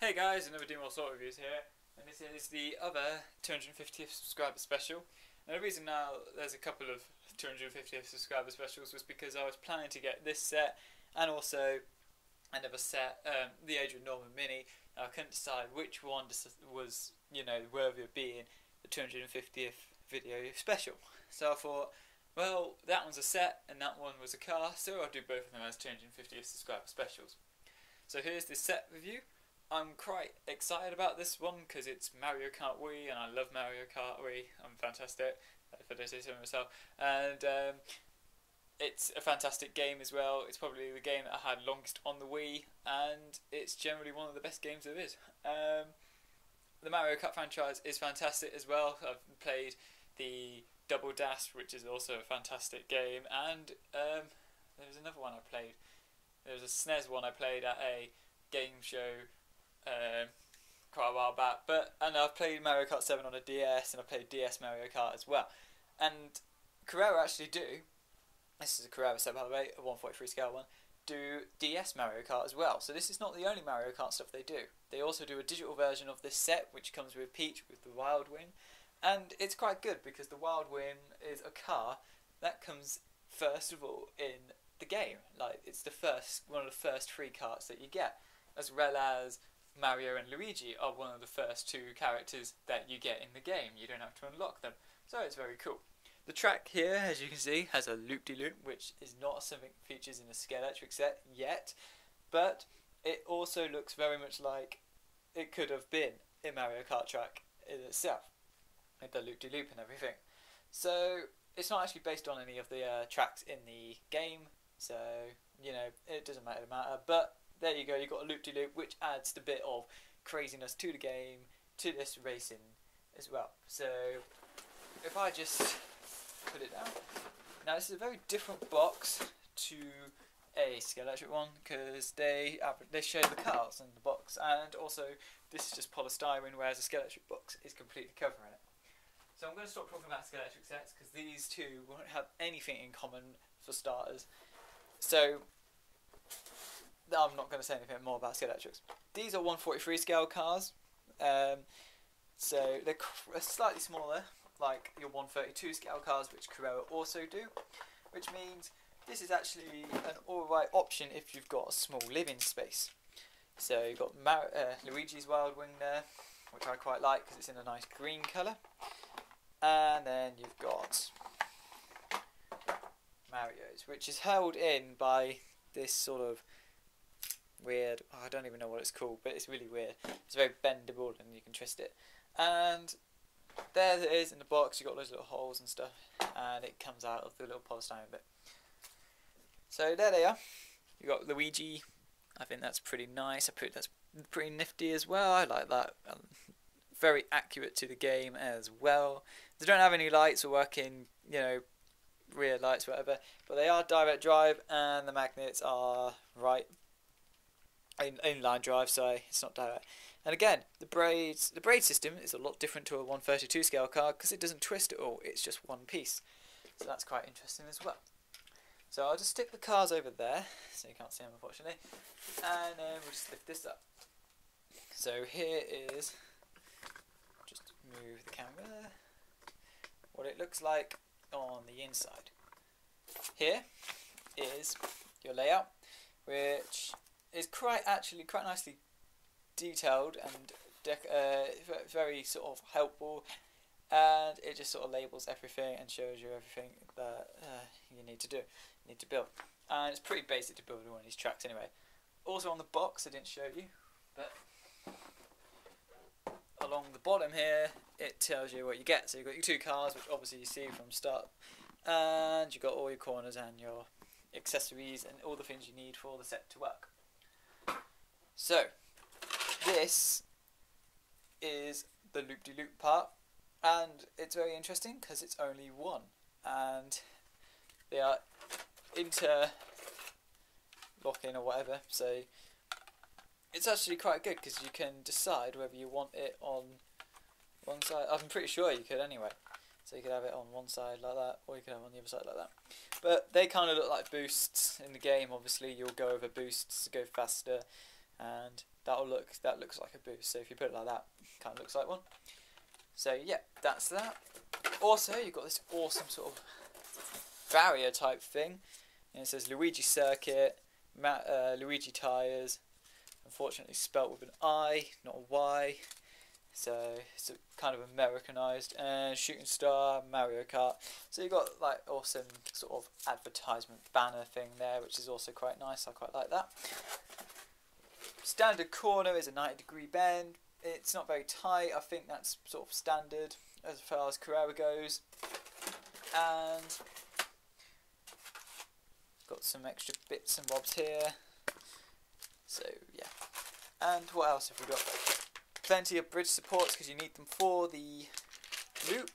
Hey guys, another Do More Sort Reviews here, and this is the other 250th subscriber special. And the reason now there's a couple of 250th subscriber specials was because I was planning to get this set and also another set, the Adrian Norman Mini. I couldn't decide which one was, worthy of being the 250th video special. So I thought, well, that one's a set and that one was a car, so I'll do both of them as 250th subscriber specials. So here's the set review. I'm quite excited about this one because it's Mario Kart Wii and I love Mario Kart Wii. I'm fantastic, if I do say so myself. And it's a fantastic game as well. It's probably the game that I had longest on the Wii, and it's generally one of the best games there is. The Mario Kart franchise is fantastic as well. I've played the Double Dash, which is also a fantastic game, and there was another one I played. There was a SNES one I played at a game show quite a while back, and I've played Mario Kart 7 on a DS, and I've played DS Mario Kart as well. And Carrera actually do, this is a Carrera set by the way, a 143 scale one, do DS Mario Kart as well. So this is not the only Mario Kart stuff they do. They also do a digital version of this set, which comes with Peach with the Wild Wing, and it's quite good because the Wild Wing is a car that comes first of all in the game. Like, it's one of the first three carts that you get, as well as Mario and Luigi are one of the first two characters that you get in the game. You don't have to unlock them, so it's very cool. The track here, as you can see, has a loop-de-loop, which is not something that features in the Scalextric set yet, but it also looks very much like it could have been a Mario Kart track in itself, with the loop-de-loop and everything. So it's not actually based on any of the tracks in the game, so it doesn't matter, but there you go, you've got a loop-de-loop, which adds the bit of craziness to the game, to this racing as well. So if I just put it down. Now this is a very different box to a Scalextric one, because they show the cars in the box, and also this is just polystyrene, whereas the Scalextric box is completely covering it. So I'm going to stop talking about Scalextric sets, because these two won't have anything in common for starters. So I'm not going to say anything more about Scalextrics. These are 143 scale cars, so they're slightly smaller, like your 132 scale cars, which Carrera also do, which means this is actually an alright option if you've got a small living space. So you've got Luigi's Wild Wing there, which I quite like because it's in a nice green colour, and then you've got Mario's, which is held in by this sort of weird, I don't even know what it's called, but it's really weird. It's very bendable and you can twist it. And there it is in the box. You've got those little holes and stuff, and it comes out of the little polystyrene bit. So there they are. You've got Luigi. I think that's pretty nice. That's pretty nifty as well. I like that. Very accurate to the game as well. They don't have any lights or working, rear lights, whatever, but they are direct drive, and the magnets are inline drive, sorry, it's not direct. And again, the braid system is a lot different to a 132 scale car because it doesn't twist at all, it's just one piece. So that's quite interesting as well. So I'll just stick the cars over there, so you can't see them unfortunately, and then we'll just lift this up. So here is, just move the camera, what it looks like on the inside. Here is your layout, which is quite nicely detailed and very sort of helpful, and it just sort of labels everything and shows you everything that you need to build. And it's pretty basic to build one of these tracks anyway. Also on the box, I didn't show you, but along the bottom here it tells you what you get. So you've got your two cars, which obviously you see from start, and you've got all your corners and your accessories and all the things you need for the set to work. So this is the loop-de-loop part, and it's very interesting because it's only one, and they are interlocking or whatever, so it's actually quite good because you can decide whether you want it on one side. I'm pretty sure you could anyway, so you could have it on one side like that, or you could have it on the other side like that. But they kind of look like boosts in the game. Obviously you'll go over boosts to go faster, and that looks like a boost. So if you put it like that, it kind of looks like one. So yeah, that's that. Also, you've got this awesome sort of barrier type thing, and it says Luigi Circuit, Luigi Tyres. Unfortunately, spelt with an I, not a Y. So it's a kind of Americanized, and Shooting Star, Mario Kart. So you've got like awesome sort of advertisement banner thing there, which is also quite nice. I quite like that. Standard corner is a 90-degree bend. It's not very tight. I think that's sort of standard as far as Carrera goes. And got some extra bits and bobs here. So yeah. And what else have we got? Plenty of bridge supports because you need them for the loop.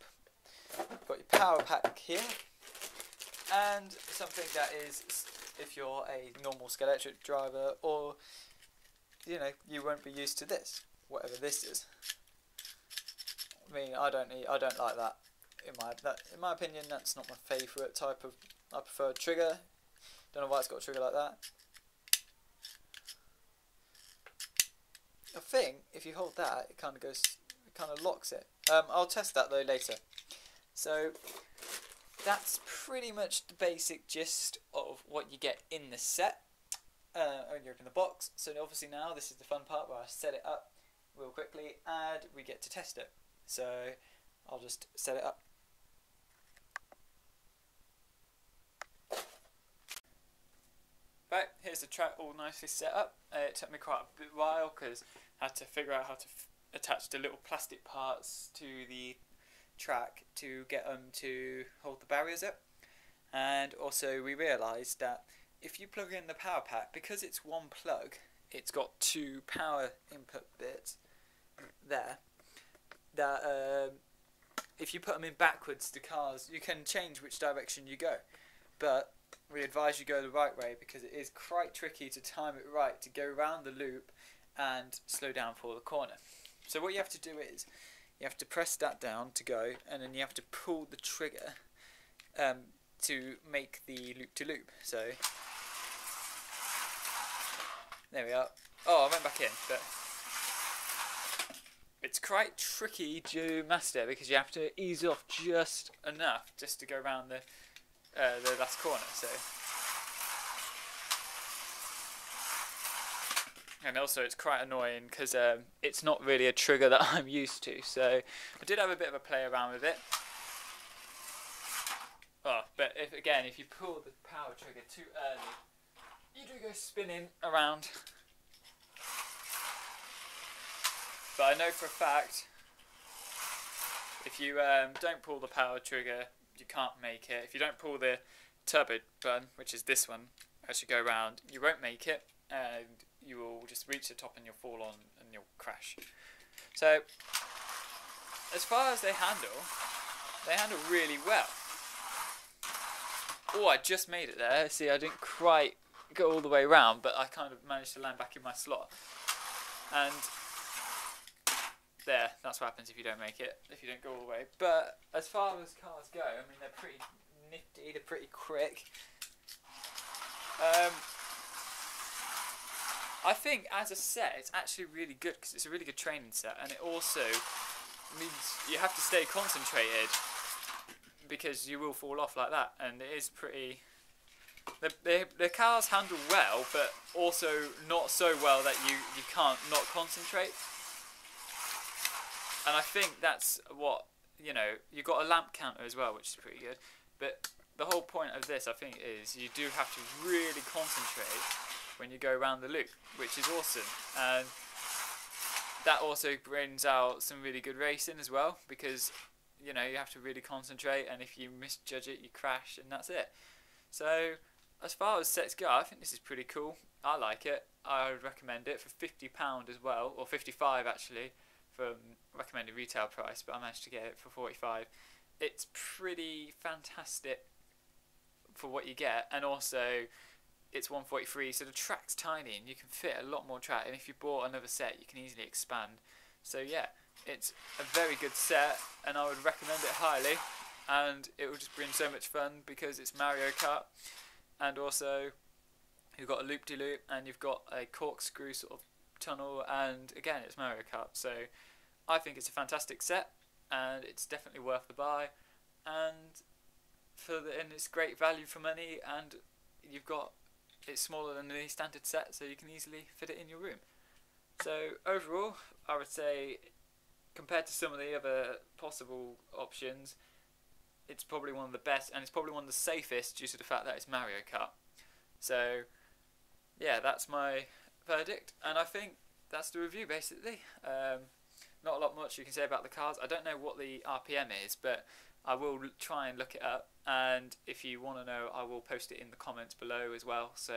Got your power pack here, and something that is, if you're a normal Skeletric driver, or you know, you won't be used to this, whatever this is. I mean, I don't like that. In my opinion, that's not my favourite type of. I prefer a trigger. Don't know why it's got a trigger like that. I think if you hold that, it kind of locks it. I'll test that though later. So that's pretty much the basic gist of what you get in the set when you open the box. So obviously now this is the fun part where I set it up real quickly and we get to test it. So I'll just set it up. Right, here's the track all nicely set up. It took me quite a bit while because I had to figure out how to attach the little plastic parts to the track to get them to hold the barriers up. And also we realised that if you plug in the power pack, because it's one plug, it's got two power input bits there, that if you put them in backwards, the cars, you can change which direction you go. But we advise you go the right way because it is quite tricky to time it right to go around the loop and slow down for the corner. So what you have to do is you have to press that down to go, and then you have to pull the trigger to make the loop-to-loop. So there we are. Oh, I went back in, but it's quite tricky to master because you have to ease off just enough just to go around the last corner. So, and also it's quite annoying because it's not really a trigger that I'm used to. So I did have a bit of a play around with it. Oh, but if you pull the power trigger too early, you do go spinning around. But I know for a fact, if you don't pull the power trigger, you can't make it. If you don't pull the turbo button, which is this one, as you go around, you won't make it, and you will just reach the top and you'll fall on and you'll crash. So, as far as they handle really well. Oh, I just made it there. See, I didn't quite go all the way around, but I kind of managed to land back in my slot. And there, that's what happens if you don't make it, if you don't go all the way. But as far as cars go, I mean, they're pretty nifty, they're pretty quick. I think as a set, it's actually really good because it's a really good training set, and it also means you have to stay concentrated because you will fall off like that, and it is pretty. The cars handle well, but also not so well that you can't not concentrate. And I think that's what, you know, you've got a lamp counter as well, which is pretty good. But the whole point of this, I think, is you do have to really concentrate when you go around the loop, which is awesome. And that also brings out some really good racing as well, because, you know, you have to really concentrate, and if you misjudge it, you crash, and that's it. So, as far as sets go, I think this is pretty cool. I like it. I would recommend it for £50 as well, or 55 actually, from recommended retail price, but I managed to get it for 45. It's pretty fantastic for what you get, and also it's 143, so the track's tiny and you can fit a lot more track, and if you bought another set you can easily expand. So yeah, it's a very good set and I would recommend it highly, and it will just bring so much fun because it's Mario Kart, and also you've got a loop-de-loop and you've got a corkscrew sort of tunnel, and again it's Mario Kart. So I think it's a fantastic set, and it's definitely worth the buy, and and it's great value for money, and it's smaller than the standard set, so you can easily fit it in your room. So overall, I would say, compared to some of the other possible options, it's probably one of the best, and it's probably one of the safest due to the fact that it's Mario Kart. So yeah, that's my verdict, and I think that's the review basically. Not a lot much you can say about the cars. I don't know what the RPM is, but I will try and look it up, and if you want to know, I will post it in the comments below as well, so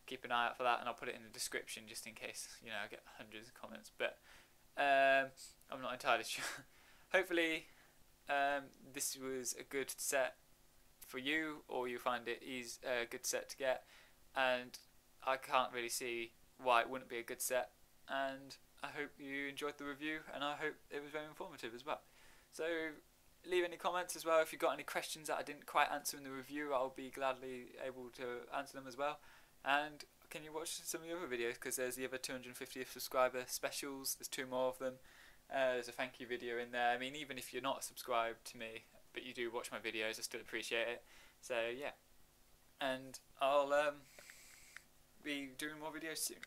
keep an eye out for that, and I'll put it in the description just in case, I get hundreds of comments, but I'm not entirely sure. Hopefully this was a good set for you, or you find it is a good set to get, and I can't really see why it wouldn't be a good set, and I hope you enjoyed the review, and I hope it was very informative as well. So leave any comments as well. If you've got any questions that I didn't quite answer in the review, I'll be gladly able to answer them as well. And can you watch some of the other videos, because there's the other 250th subscriber specials. There's 2 more of them. There's a thank you video in there. I mean, even if you're not subscribed to me but you do watch my videos, I still appreciate it. So yeah, and I'll be doing more videos soon.